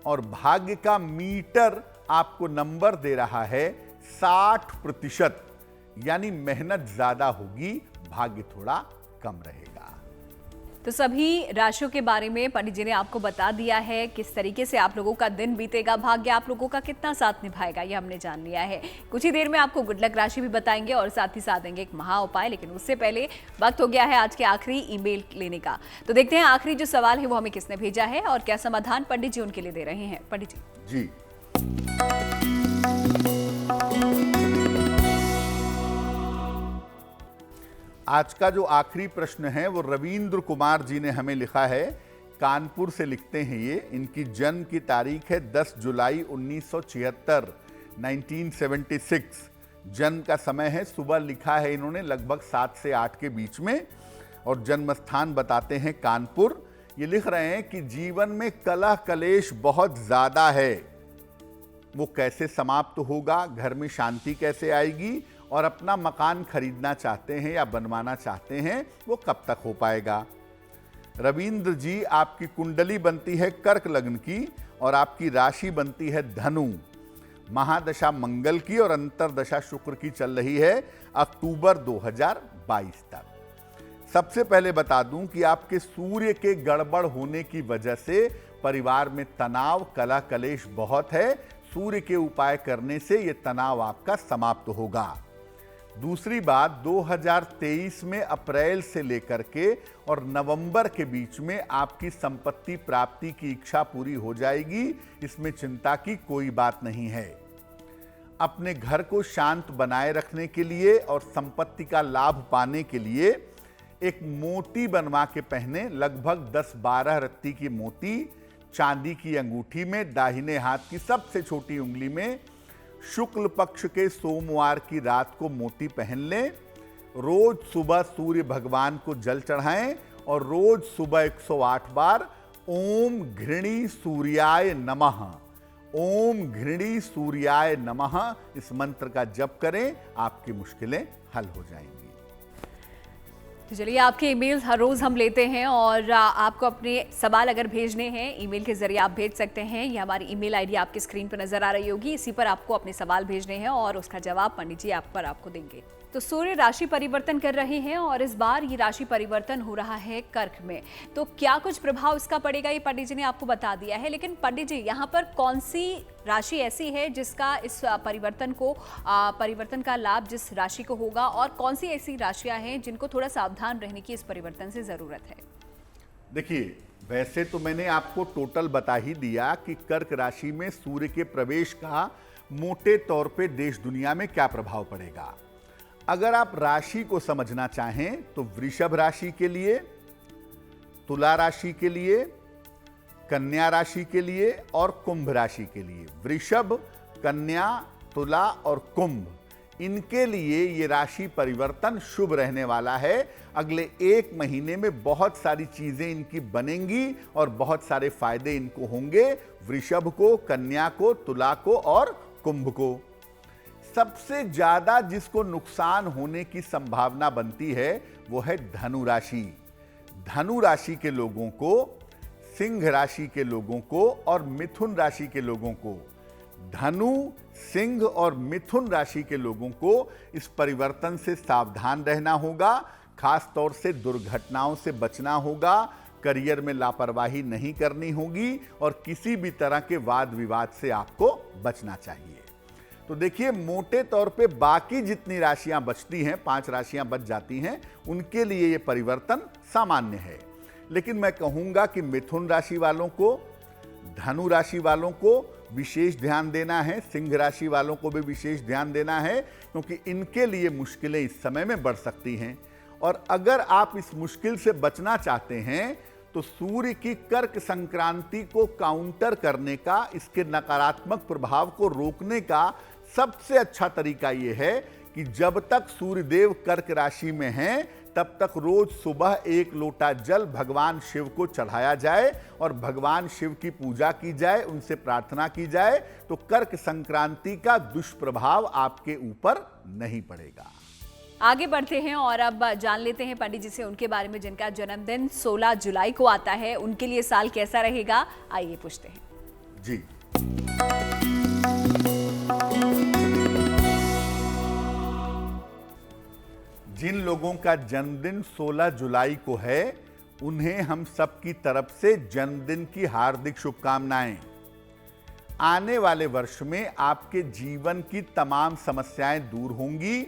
और भाग्य का मीटर आपको नंबर दे रहा है 60%, यानी मेहनत ज्यादा होगी, भाग्य थोड़ा कम रहेगा। तो सभी राशियों के बारे में पंडित जी ने आपको बता दिया है, किस तरीके से आप लोगों का दिन बीतेगा, भाग्य आप लोगों का कितना साथ निभाएगा, ये हमने जान लिया है। कुछ ही देर में आपको गुड लक राशि भी बताएंगे और साथ ही साथ देंगे एक महा उपाय, लेकिन उससे पहले वक्त हो गया है आज के आखिरी ईमेल लेने का। तो देखते हैं आखिरी जो सवाल है वो हमें किसने भेजा है और क्या समाधान पंडित जी उनके लिए दे रहे हैं। पंडित जी। आज का जो आखिरी प्रश्न है वो रविंद्र कुमार जी ने हमें लिखा है, कानपुर से लिखते हैं ये। इनकी जन्म की तारीख है 10 जुलाई 1976, 1976। जन्म का समय है सुबह, लिखा है इन्होंने लगभग 7 से 8 के बीच में, और जन्म स्थान बताते हैं कानपुर। ये लिख रहे हैं कि जीवन में कलह कलेश बहुत ज्यादा है, वो कैसे समाप्त होगा, घर में शांति कैसे आएगी, और अपना मकान खरीदना चाहते हैं या बनवाना चाहते हैं, वो कब तक हो पाएगा। रविंद्र जी, आपकी कुंडली बनती है कर्क लग्न की और आपकी राशि बनती है धनु। महादशा मंगल की और अंतरदशा शुक्र की चल रही है अक्टूबर 2022 तक। सबसे पहले बता दूं कि आपके सूर्य के गड़बड़ होने की वजह से परिवार में तनाव, कलह कलेश बहुत है। सूर्य के उपाय करने से यह तनाव आपका समाप्त होगा। दूसरी बात, 2023 में अप्रैल से लेकर के और नवंबर के बीच में आपकी संपत्ति प्राप्ति की इच्छा पूरी हो जाएगी, इसमें चिंता की कोई बात नहीं है। अपने घर को शांत बनाए रखने के लिए और संपत्ति का लाभ पाने के लिए एक मोती बनवा के पहने, लगभग 10-12 रत्ती की मोती चांदी की अंगूठी में, दाहिने हाथ की सबसे छोटी उंगली में। शुक्ल पक्ष के सोमवार की रात को मोती पहन लें। रोज सुबह सूर्य भगवान को जल चढ़ाएं और रोज सुबह 108 बार ओम घृणी सूर्याय नमः, ओम घृणी सूर्याय नमः इस मंत्र का जप करें, आपकी मुश्किलें हल हो जाएंगी। तो चलिए, आपके ईमेल हर रोज़ हम लेते हैं और आपको अपने सवाल अगर भेजने हैं ईमेल के जरिए आप भेज सकते हैं। ये हमारी ईमेल आईडी आपकी स्क्रीन पर नजर आ रही होगी, इसी पर आपको अपने सवाल भेजने हैं और उसका जवाब पंडित जी आप पर आपको देंगे। तो सूर्य राशि परिवर्तन कर रहे हैं और इस बार ये राशि परिवर्तन हो रहा है कर्क में, तो क्या कुछ प्रभाव इसका पड़ेगा ये पंडित जी ने आपको बता दिया है। लेकिन पंडित जी, यहाँ पर कौन सी राशि ऐसी है जिसका इस परिवर्तन का लाभ जिस राशि को होगा, और कौन सी ऐसी राशियां हैं जिनको थोड़ा सावधान रहने की इस परिवर्तन से जरूरत है? देखिए, वैसे तो मैंने आपको टोटल बता ही दिया कि कर्क राशि में सूर्य के प्रवेश का मोटे तौर पे देश दुनिया में क्या प्रभाव पड़ेगा। अगर आप राशि को समझना चाहें तो वृषभ राशि के लिए, तुला राशि के लिए, कन्या राशि के लिए और कुंभ राशि के लिए, वृषभ, कन्या, तुला और कुंभ, इनके लिए ये राशि परिवर्तन शुभ रहने वाला है। अगले 1 महीने में बहुत सारी चीजें इनकी बनेंगी और बहुत सारे फायदे इनको होंगे, वृषभ को, कन्या को, तुला को और कुंभ को। सबसे ज्यादा जिसको नुकसान होने की संभावना बनती है वो है धनु राशि। धनु राशि के लोगों को, सिंह राशि के लोगों को और मिथुन राशि के लोगों को, धनु, सिंह और मिथुन राशि के लोगों को इस परिवर्तन से सावधान रहना होगा। खास तौर से दुर्घटनाओं से बचना होगा, करियर में लापरवाही नहीं करनी होगी और किसी भी तरह के वाद विवाद से आपको बचना चाहिए। तो देखिए, मोटे तौर पे बाकी जितनी राशियां बचती हैं, 5 राशियां बच जाती हैं, उनके लिए ये परिवर्तन सामान्य है। लेकिन मैं कहूंगा कि मिथुन राशि वालों को, धनु राशि वालों को विशेष ध्यान देना है, सिंह राशि वालों को भी विशेष ध्यान देना है, क्योंकि इनके लिए मुश्किलें इस समय में बढ़ सकती हैं। और अगर आप इस मुश्किल से बचना चाहते हैं तो सूर्य की कर्क संक्रांति को काउंटर करने का, इसके नकारात्मक प्रभाव को रोकने का सबसे अच्छा तरीका यह है कि जब तक सूर्यदेव कर्क राशि में हैं, तब तक रोज सुबह 1 लोटा जल भगवान शिव को चढ़ाया जाए और भगवान शिव की पूजा की जाए, उनसे प्रार्थना की जाए, तो कर्क संक्रांति का दुष्प्रभाव आपके ऊपर नहीं पड़ेगा। आगे बढ़ते हैं और अब जान लेते हैं पंडित जी से उनके बारे में, जिनका जन्मदिन 16 जुलाई को आता है। उनके लिए साल कैसा रहेगा, आइए पूछते हैं जी। जिन लोगों का जन्मदिन 16 जुलाई को है, उन्हें हम सबकी तरफ से जन्मदिन की हार्दिक शुभकामनाएं। आने वाले वर्ष में आपके जीवन की तमाम समस्याएं दूर होंगी,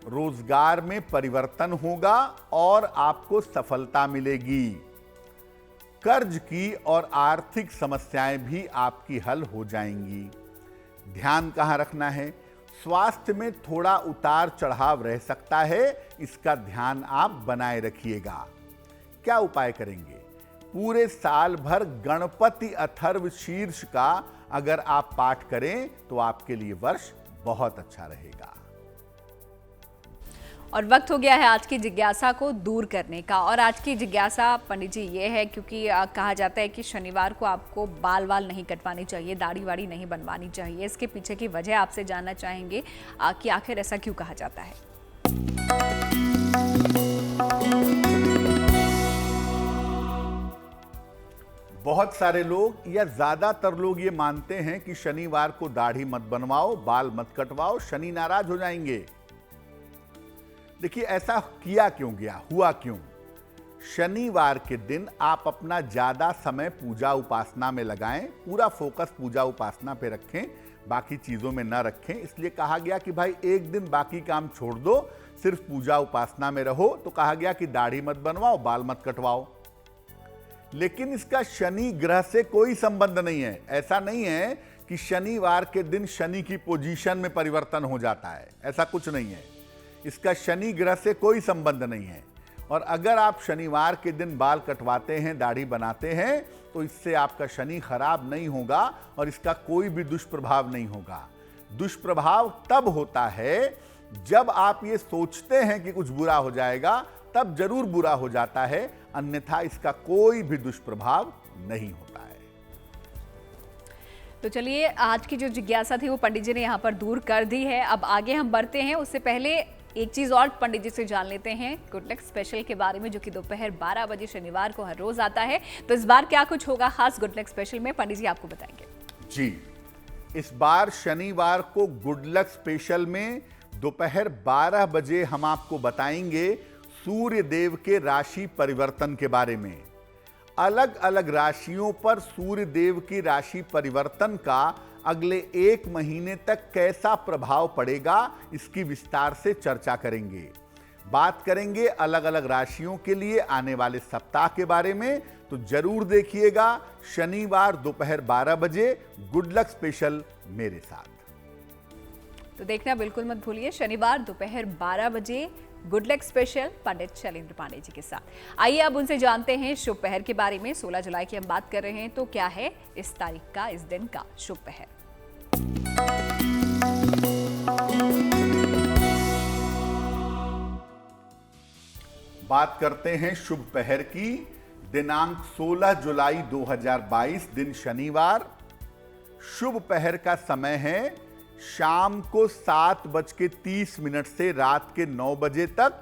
रोजगार में परिवर्तन होगा और आपको सफलता मिलेगी। कर्ज की और आर्थिक समस्याएं भी आपकी हल हो जाएंगी। ध्यान कहां रखना है, स्वास्थ्य में थोड़ा उतार चढ़ाव रह सकता है, इसका ध्यान आप बनाए रखिएगा। क्या उपाय करेंगे? पूरे साल भर गणपति अथर्व शीर्ष का अगर आप पाठ करें तो आपके लिए वर्ष बहुत अच्छा रहेगा। और वक्त हो गया है आज की जिज्ञासा को दूर करने का। और आज की जिज्ञासा पंडित जी ये है, क्योंकि कहा जाता है कि शनिवार को आपको बाल नहीं कटवानी चाहिए, दाढ़ी वाड़ी नहीं बनवानी चाहिए। इसके पीछे की वजह आपसे जानना चाहेंगे कि आखिर ऐसा क्यों कहा जाता है। बहुत सारे लोग या ज्यादातर लोग ये मानते हैं कि शनिवार को दाढ़ी मत बनवाओ, बाल मत कटवाओ, शनि नाराज हो जाएंगे। देखिए ऐसा किया क्यों गया, हुआ क्यों? शनिवार के दिन आप अपना ज्यादा समय पूजा उपासना में लगाएं, पूरा फोकस पूजा उपासना पे रखें, बाकी चीजों में ना रखें। इसलिए कहा गया कि भाई एक दिन बाकी काम छोड़ दो, सिर्फ पूजा उपासना में रहो। तो कहा गया कि दाढ़ी मत बनवाओ, बाल मत कटवाओ। लेकिन इसका शनि ग्रह से कोई संबंध नहीं है। ऐसा नहीं है कि शनिवार के दिन शनि की पोजीशन में परिवर्तन हो जाता है, ऐसा कुछ नहीं है। इसका शनि ग्रह से कोई संबंध नहीं है। और अगर आप शनिवार के दिन बाल कटवाते हैं, दाढ़ी बनाते हैं, तो इससे आपका शनि खराब नहीं होगा और इसका कोई भी दुष्प्रभाव नहीं होगा। दुष्प्रभाव तब होता है जब आप ये सोचते हैं कि कुछ बुरा हो जाएगा, तब जरूर बुरा हो जाता है, अन्यथा इसका कोई भी दुष्प्रभाव नहीं होता है। तो चलिए, आज की जो जिज्ञासा थी वो पंडित जी ने यहाँ पर दूर कर दी है। अब आगे हम बढ़ते हैं, उससे पहले एक चीज और पंडित जी से जान लेते हैं गुड लक स्पेशल के बारे में, जो कि दोपहर 12 बजे शनिवार को हर रोज आता है। तो इस बार क्या कुछ होगा खास गुड लक स्पेशल में, पंडित जी आपको बताएंगे। जी, इस बार शनिवार को गुड लक स्पेशल में दोपहर 12 बजे हम आपको बताएंगे सूर्य देव के राशि परिवर्तन के बारे में। अलग अलग राशियों पर सूर्य देव की राशि परिवर्तन का अगले 1 महीने तक कैसा प्रभाव पड़ेगा, इसकी विस्तार से चर्चा करेंगे। बात करेंगे अलग अलग राशियों के लिए आने वाले सप्ताह के बारे में। तो जरूर देखिएगा शनिवार दोपहर 12 बजे गुड लक स्पेशल मेरे साथ। तो देखना बिल्कुल मत भूलिए, शनिवार दोपहर 12 बजे गुड लक स्पेशल पंडित शैलेंद्र पांडे जी के साथ। आइए अब उनसे जानते हैं शुभ पहर के बारे में। 16 जुलाई की हम बात कर रहे हैं, तो क्या है इस तारीख का, इस दिन का शुभ पहर। बात करते हैं शुभ पहर की। दिनांक 16 जुलाई 2022, दिन शनिवार। शुभ पहर का समय है शाम को 7:30 से रात के 9 बजे तक।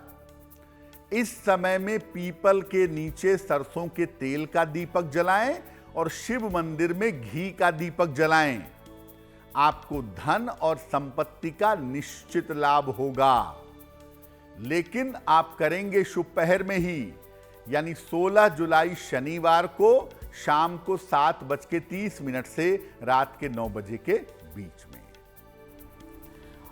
इस समय में पीपल के नीचे सरसों के तेल का दीपक जलाएं और शिव मंदिर में घी का दीपक जलाएं। आपको धन और संपत्ति का निश्चित लाभ होगा। लेकिन आप करेंगे शुभ पहर में ही, यानी 16 जुलाई शनिवार को शाम को 7:30 से रात के 9 बजे के बीच में।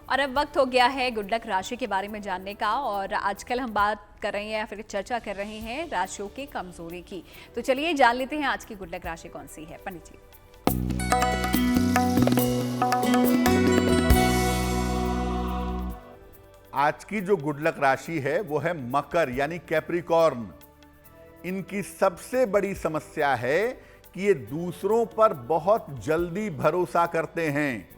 और अब वक्त हो गया है गुड लक राशि के बारे में जानने का। और आजकल हम बात कर रहे हैं या फिर चर्चा कर रहे हैं राशियों की कमजोरी की। तो चलिए जान लेते हैं आज की गुड लक राशि कौन सी है, पंडित जी। आज की जो गुड लक राशि है वो है मकर, यानी कैप्रिकॉर्न। इनकी सबसे बड़ी समस्या है कि ये दूसरों पर बहुत जल्दी भरोसा करते हैं।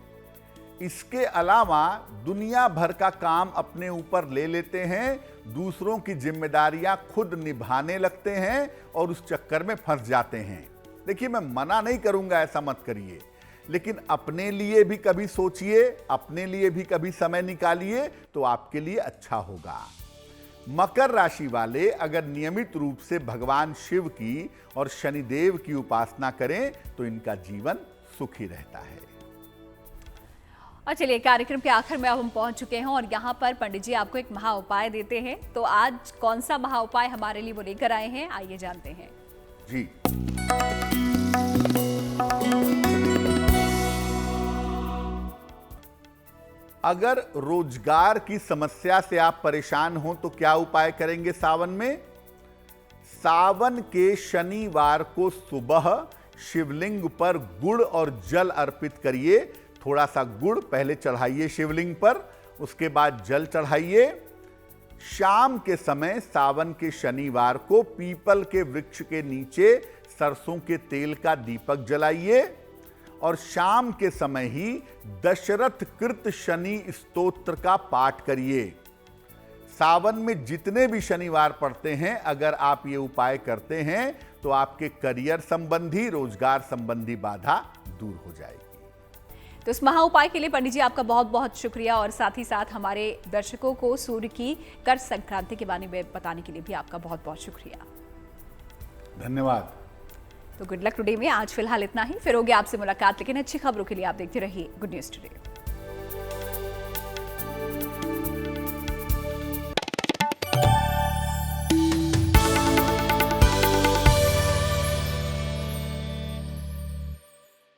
इसके अलावा दुनिया भर का काम अपने ऊपर ले लेते हैं, दूसरों की जिम्मेदारियां खुद निभाने लगते हैं और उस चक्कर में फंस जाते हैं। देखिए, मैं मना नहीं करूंगा ऐसा मत करिए, लेकिन अपने लिए भी कभी सोचिए, अपने लिए भी कभी समय निकालिए, तो आपके लिए अच्छा होगा। मकर राशि वाले अगर नियमित रूप से भगवान शिव की और शनिदेव की उपासना करें तो इनका जीवन सुखी रहता है। और चलिए, कार्यक्रम के आखिर में अब हम पहुंच चुके हैं और यहाँ पर पंडित जी आपको एक महा उपाय देते हैं। तो आज कौन सा महा उपाय हमारे लिए वो लेकर आए हैं, आइए जानते हैं। जी, अगर रोजगार की समस्या से आप परेशान हो तो क्या उपाय करेंगे सावन में? सावन के शनिवार को सुबह शिवलिंग पर गुड़ और जल अर्पित करिए। थोड़ा सा गुड़ पहले चढ़ाइए शिवलिंग पर, उसके बाद जल चढ़ाइए। शाम के समय सावन के शनिवार को पीपल के वृक्ष के नीचे सरसों के तेल का दीपक जलाइए और शाम के समय ही दशरथ कृत शनि स्तोत्र का पाठ करिए। सावन में जितने भी शनिवार पड़ते हैं, अगर आप ये उपाय करते हैं तो आपके करियर संबंधी, रोजगार संबंधी बाधा दूर हो जाएगी। तो इस महा उपाय के लिए पंडित जी आपका बहुत बहुत शुक्रिया, और साथ ही साथ हमारे दर्शकों को सूर्य की कर संक्रांति के बारे में बताने के लिए भी आपका बहुत बहुत शुक्रिया। धन्यवाद। तो गुड लक टुडे में आज फिलहाल इतना ही, फिर होगी आपसे मुलाकात, लेकिन अच्छी खबरों के लिए आप देखते रहिए गुड न्यूज़ टुडे।